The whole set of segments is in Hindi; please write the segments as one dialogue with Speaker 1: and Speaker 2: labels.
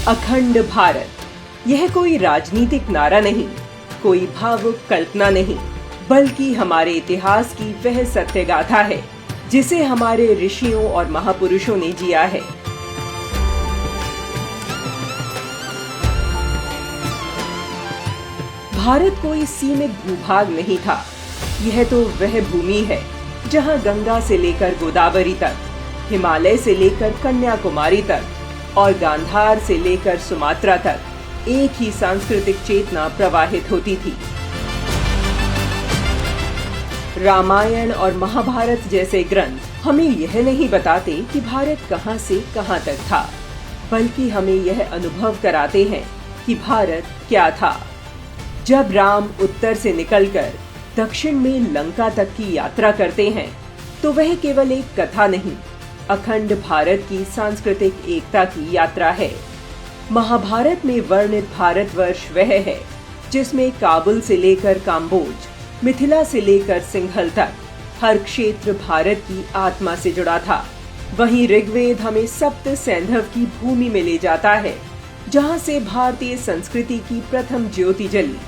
Speaker 1: अखंड भारत यह कोई राजनीतिक नारा नहीं, कोई भावुक कल्पना नहीं, बल्कि हमारे इतिहास की वह सत्य गाथा है जिसे हमारे ऋषियों और महापुरुषों ने जिया है। भारत कोई सीमित भूभाग नहीं था। यह तो वह भूमि है जहां गंगा से लेकर गोदावरी तक, हिमालय से लेकर कन्याकुमारी तक और गांधार से लेकर सुमात्रा तक एक ही सांस्कृतिक चेतना प्रवाहित होती थी। रामायण और महाभारत जैसे ग्रंथ हमें यह नहीं बताते कि भारत कहां से कहां तक था, बल्कि हमें यह अनुभव कराते हैं कि भारत क्या था। जब राम उत्तर से निकलकर दक्षिण में लंका तक की यात्रा करते हैं, तो वह केवल एक कथा नहीं, अखंड भारत की सांस्कृतिक एकता की यात्रा है। महाभारत में वर्णित भारतवर्ष वह है जिसमें काबुल से लेकर काम्बोज, मिथिला से लेकर सिंघल तक हर क्षेत्र भारत की आत्मा से जुड़ा था। वहीं ऋग्वेद हमें सप्त सैंधव की भूमि में ले जाता है, जहां से भारतीय संस्कृति की प्रथम ज्योति जली।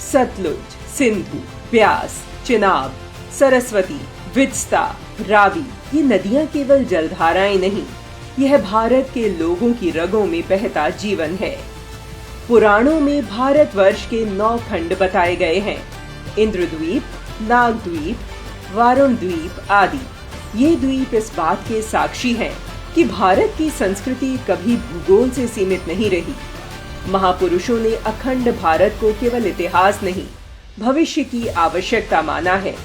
Speaker 1: सतलुज, सिंधु, ब्यास, चिनाब, सरस्वती, वित्सता, रावी ये नदियां केवल जलधाराएं नहीं, यह भारत के लोगों की रगों में बहता जीवन है। पुराणों में भारतवर्ष के 9 खंड बताए गए हैं: इंद्रद्वीप, नागद्वीप, वारुण द्वीप आदि। ये द्वीप इस बात के साक्षी हैं कि भारत की संस्कृति कभी भूगोल से सीमित नहीं रही। महापुरुषों ने अखंड भारत को केवल इतिहास नहीं, भविष्य की आवश्यकता माना है।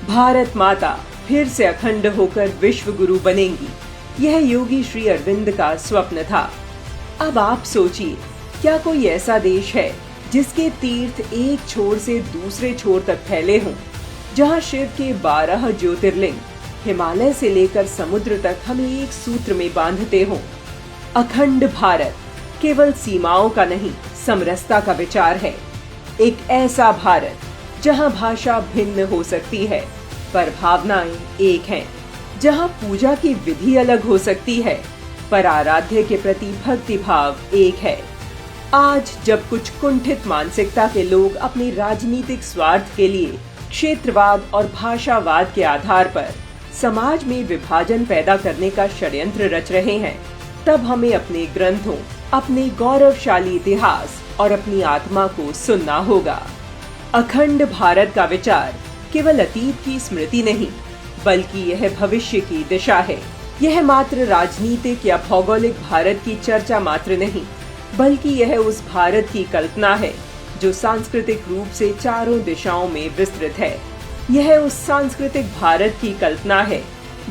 Speaker 1: भारत माता फिर से अखंड होकर विश्व गुरु बनेंगी, यह योगी श्री अरविंद का स्वप्न था। अब आप सोचिए, क्या कोई ऐसा देश है जिसके तीर्थ एक छोर से दूसरे छोर तक फैले हों, जहां शिव के 12 ज्योतिर्लिंग हिमालय से लेकर समुद्र तक हमें एक सूत्र में बांधते हों। अखंड भारत केवल सीमाओं का नहीं, समरसता का विचार है। एक ऐसा भारत जहां भाषा भिन्न हो सकती है पर भावनाएं एक हैं, जहां पूजा की विधि अलग हो सकती है पर आराध्य के प्रति भक्ति भाव एक है। आज जब कुछ कुंठित मानसिकता के लोग अपने राजनीतिक स्वार्थ के लिए क्षेत्रवाद और भाषावाद के आधार पर समाज में विभाजन पैदा करने का षड्यंत्र रच रहे हैं, तब हमें अपने ग्रंथों, अपने गौरवशाली इतिहास और अपनी आत्मा को सुनना होगा। अखंड भारत का विचार केवल अतीत की स्मृति नहीं, बल्कि यह भविष्य की दिशा है। यह मात्र राजनीतिक या भौगोलिक भारत की चर्चा मात्र नहीं, बल्कि यह उस भारत की कल्पना है जो सांस्कृतिक रूप से चारों दिशाओं में विस्तृत है। यह उस सांस्कृतिक भारत की कल्पना है